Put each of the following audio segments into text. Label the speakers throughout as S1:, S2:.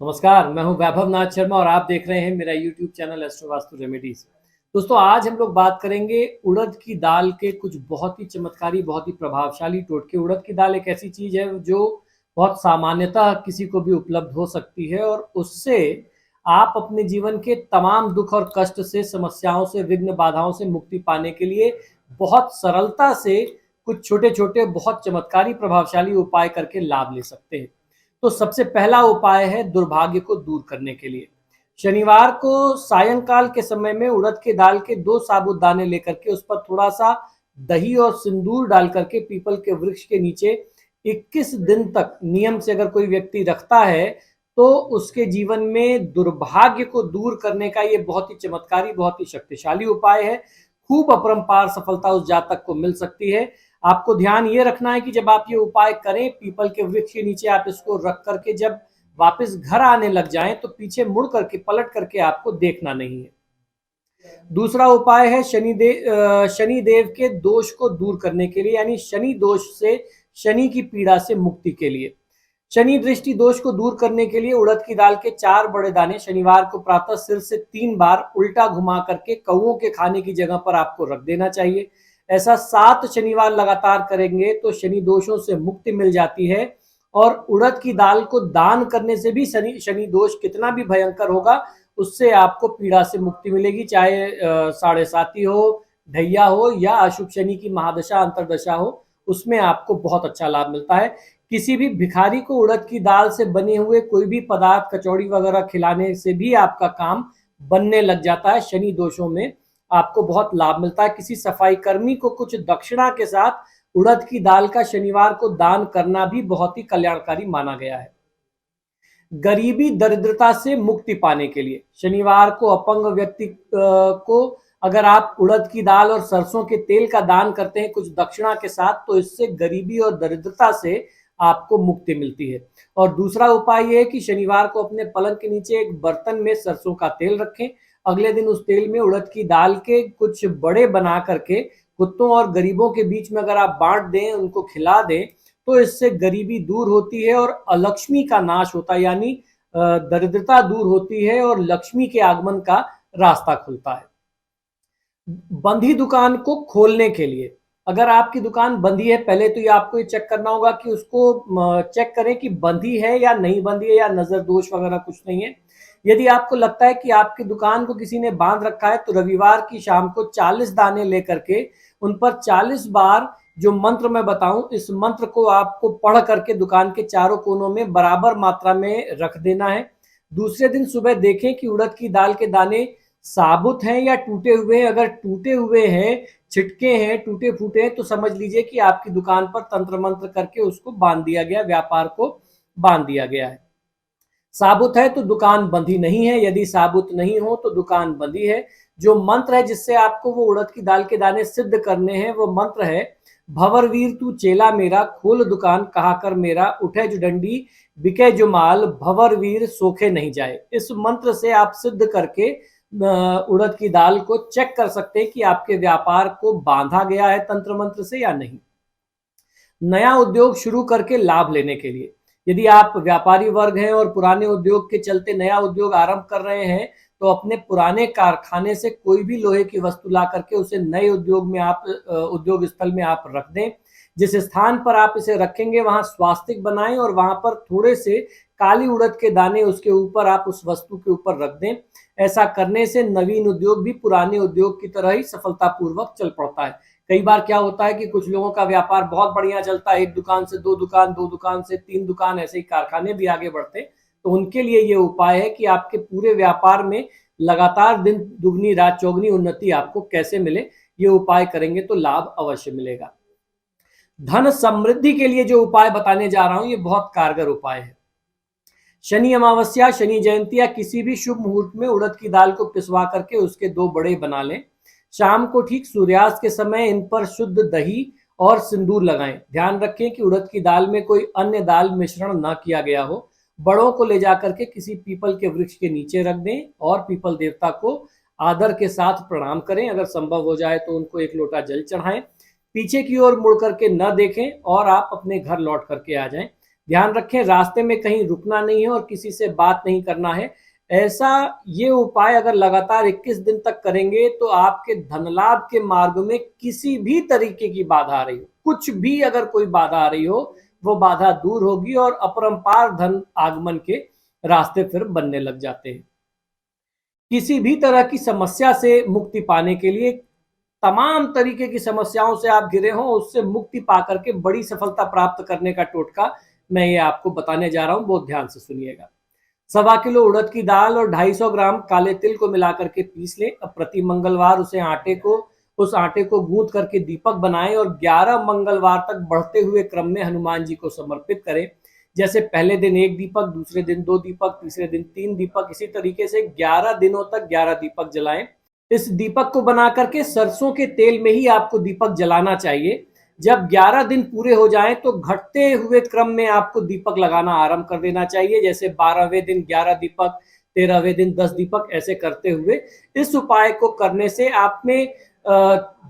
S1: नमस्कार, मैं हूं वैभव नाथ शर्मा और आप देख रहे हैं मेरा YouTube channel astro vastu remedies. दोस्तों, आज हम लोग बात करेंगे उड़द की दाल के कुछ बहुत ही चमत्कारी, बहुत ही प्रभावशाली टोटके। उड़द की दाल एक ऐसी चीज है जो बहुत सामान्यतः किसी को भी उपलब्ध हो सकती है और उससे आप अपने जीवन के तमाम दुख और कष्ट से, समस्याओं से, विघ्न बाधाओं से मुक्ति पाने के लिए बहुत सरलता से कुछ छोटे छोटे बहुत चमत्कारी प्रभावशाली उपाय करके लाभ ले सकते हैं। तो सबसे पहला उपाय है दुर्भाग्य को दूर करने के लिए। शनिवार को सायंकाल के समय में उड़द के दाल के 2 साबुत दाने लेकर के उस पर थोड़ा सा दही और सिंदूर डाल करके पीपल के वृक्ष के नीचे 21 दिन तक नियम से अगर कोई व्यक्ति रखता है तो उसके जीवन में दुर्भाग्य को दूर करने का ये बहुत ही चमत्कारी, बहुत ही शक्तिशाली उपाय है। खूब अपरंपार सफलता उस जातक को मिल सकती है। आपको ध्यान ये रखना है कि जब आप ये उपाय करें, पीपल के वृक्ष के नीचे आप इसको रख करके जब वापस घर आने लग जाएं तो पीछे मुड़ करके, पलट करके आपको देखना नहीं है। दूसरा उपाय है शनि देव के दोष को दूर करने के लिए, यानी शनि दोष से, शनि की पीड़ा से मुक्ति के लिए। शनि दृष्टि दोष को दूर करने के लिए उड़द की दाल के 4 बड़े दाने शनिवार को प्रातः सिर से 3 बार उल्टा घुमा करके कौओं के खाने की जगह पर आपको रख देना चाहिए। ऐसा 7 शनिवार लगातार करेंगे तो शनि दोषों से मुक्ति मिल जाती है। और उड़द की दाल को दान करने से भी शनि दोष कितना भी भयंकर होगा उससे आपको पीड़ा से मुक्ति मिलेगी, चाहे साढ़े साती हो, ढैया हो या अशुभ शनि की महादशा अंतरदशा हो, उसमें आपको बहुत अच्छा लाभ मिलता है। किसी भी भिखारी को उड़द की दाल से बने हुए कोई भी पदार्थ, कचौड़ी वगैरह खिलाने से भी आपका काम बनने लग जाता है। शनि दोषों में आपको बहुत लाभ मिलता है। किसी सफाई कर्मी को कुछ दक्षिणा के साथ उड़द की दाल का शनिवार को दान करना भी बहुत ही कल्याणकारी माना गया है। गरीबी दरिद्रता से मुक्ति पाने के लिए शनिवार को अपंग व्यक्ति को अगर आप उड़द की दाल और सरसों के तेल का दान करते हैं कुछ दक्षिणा के साथ, तो इससे गरीबी और दरिद्रता से आपको मुक्ति मिलती है। और दूसरा उपाय यह है कि शनिवार को अपने पलंग के नीचे एक बर्तन में सरसों का तेल रखें। अगले दिन उस तेल में उड़द की दाल के कुछ बड़े बना करके कुत्तों और गरीबों के बीच में अगर आप बांट दें, उनको खिला दें, तो इससे गरीबी दूर होती है और अलक्ष्मी का नाश होता है, यानी दरिद्रता दूर होती है और लक्ष्मी के आगमन का रास्ता खुलता है। बंधी दुकान को खोलने के लिए अगर आपकी दुकान बंधी है, पहले तो ये आपको ये चेक करना होगा कि उसको चेक करें कि बंधी है या नहीं बंधी है, या नजर दोष वगैरह कुछ नहीं है। यदि आपको लगता है कि आपकी दुकान को किसी ने बांध रखा है तो रविवार की शाम को 40 दाने लेकर के उन पर 40 बार जो मंत्र मैं बताऊं, इस मंत्र को आपको पढ़ करके दुकान के चारों कोनों में बराबर मात्रा में रख देना है। दूसरे दिन सुबह देखें कि उड़द की दाल के दाने साबुत हैं या टूटे हुए हैं। अगर टूटे हुए हैं, छिटके हैं, टूटे फूटे हैं, तो समझ लीजिए कि आपकी दुकान पर तंत्र मंत्र करके उसको बांध दिया गया, व्यापार को बांध दिया गया है। साबुत है तो दुकान बंधी नहीं है, यदि साबुत नहीं हो तो दुकान बंधी है। जो मंत्र है जिससे आपको वो उड़द की दाल के दाने सिद्ध करने हैं, वो मंत्र है भंवरवीर तू चेला मेरा, खोल दुकान कहा कर मेरा, उठे जो डंडी बिके जो माल, भंवरवीर सोखे नहीं जाए। इस मंत्र से आप सिद्ध करके उड़द की दाल को चेक कर सकते हैं कि आपके व्यापार को बांधा गया है तंत्र मंत्र से या नहीं। नया उद्योग शुरू करके लाभ लेने के लिए यदि आप व्यापारी वर्ग हैं और पुराने उद्योग के चलते नया उद्योग आरंभ कर रहे हैं, तो अपने पुराने कारखाने से कोई भी लोहे की वस्तु ला करके उसे नए उद्योग में आप उद्योग स्थल में आप रख दें। जिस स्थान पर आप इसे रखेंगे वहां स्वास्तिक बनाएं और वहां पर थोड़े से काली उड़द के दाने उसके ऊपर आप उस वस्तु के ऊपर रख दें। ऐसा करने से नवीन उद्योग भी पुराने उद्योग की तरह ही सफलतापूर्वक चल पड़ता है। कई बार क्या होता है कि कुछ लोगों का व्यापार बहुत बढ़िया चलता है, एक दुकान से 2 दुकान, 2 दुकान से 3 दुकान, ऐसे ही कारखाने भी आगे बढ़ते, तो उनके लिए ये उपाय है कि आपके पूरे व्यापार में लगातार दिन दुगनी रात चौगनी उन्नति आपको कैसे मिले। ये उपाय करेंगे तो लाभ अवश्य मिलेगा। धन समृद्धि के लिए जो उपाय बताने जा रहा हूं ये बहुत कारगर उपाय है। शनि अमावस्या, शनि जयंती या किसी भी शुभ मुहूर्त में उड़द की दाल को पिसवा करके उसके 2 बड़े बना लें। शाम को ठीक सूर्यास्त के समय इन पर शुद्ध दही और सिंदूर लगाएं। ध्यान रखें कि उड़द की दाल में कोई अन्य दाल मिश्रण ना किया गया हो। बड़ों को ले जाकर के किसी पीपल के वृक्ष के नीचे रख दें और पीपल देवता को आदर के साथ प्रणाम करें। अगर संभव हो जाए तो उनको 1 लोटा जल चढ़ाएं। पीछे की ओर मुड़ करके न देखें और आप अपने घर लौट करके आ जाएं। ध्यान रखें, रास्ते में कहीं रुकना नहीं है और किसी से बात नहीं करना है। ऐसा ये उपाय अगर लगातार 21 दिन तक करेंगे तो आपके धन लाभ के मार्ग में किसी भी तरीके की बाधा आ रही हो, कुछ भी अगर कोई बाधा आ रही हो, वो बाधा दूर होगी और अपरंपार धन आगमन के रास्ते फिर बनने लग जाते हैं। किसी भी तरह की समस्या से मुक्ति पाने के लिए, तमाम तरीके की समस्याओं से आप घिरे हो, उससे मुक्ति पाकर के बड़ी सफलता प्राप्त करने का टोटका मैं ये आपको बताने जा रहा हूं, बहुत ध्यान से सुनिएगा। 1.25 किलो उड़द की दाल और 250 ग्राम काले तिल को मिलाकर के पीस लें। अब प्रति मंगलवार उस आटे को गूंथ करके दीपक बनाएं और 11 मंगलवार तक बढ़ते हुए क्रम में हनुमान जी को समर्पित करें। जैसे पहले दिन 1 दीपक, दूसरे दिन 2 दीपक, तीसरे दिन 3 दीपक, इसी तरीके से 11 दिनों तक 11 दीपक जलाएं। इस दीपक को बना करके सरसों के तेल में ही आपको दीपक जलाना चाहिए। जब 11 दिन पूरे हो जाएं तो घटते हुए क्रम में आपको दीपक लगाना आरंभ कर देना चाहिए। जैसे 12वें दिन 11 दीपक, 13वें दिन 10 दीपक, ऐसे करते हुए इस उपाय को करने से आप में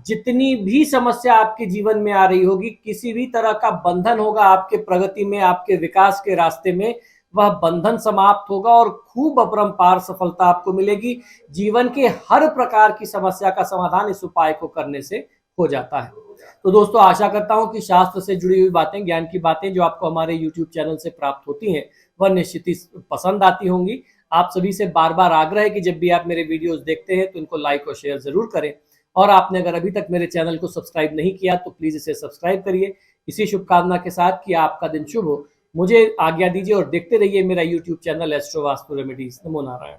S1: जितनी भी समस्या आपके जीवन में आ रही होगी, किसी भी तरह का बंधन होगा आपके प्रगति में, आपके विकास के रास्ते में, वह बंधन समाप्त होगा और खूब अपरंपार सफलता आपको मिलेगी। जीवन के हर प्रकार की समस्या का समाधान इस उपाय को करने से हो जाता है। तो दोस्तों, आशा करता हूं कि शास्त्र से जुड़ी हुई बातें, ज्ञान की बातें जो आपको हमारे YouTube चैनल से प्राप्त होती हैं, वह निश्चित ही पसंद आती होंगी। आप सभी से बार बार आग्रह है कि जब भी आप मेरे वीडियोस देखते हैं तो इनको लाइक और शेयर जरूर करें, और आपने अगर अभी तक मेरे चैनल को सब्सक्राइब नहीं किया तो प्लीज इसे सब्सक्राइब करिए। इसी शुभकामना के साथ कि आपका दिन शुभ हो, मुझे आज्ञा दीजिए और देखते रहिए मेरा YouTube channel astro vastu remedies. नमो नारायण।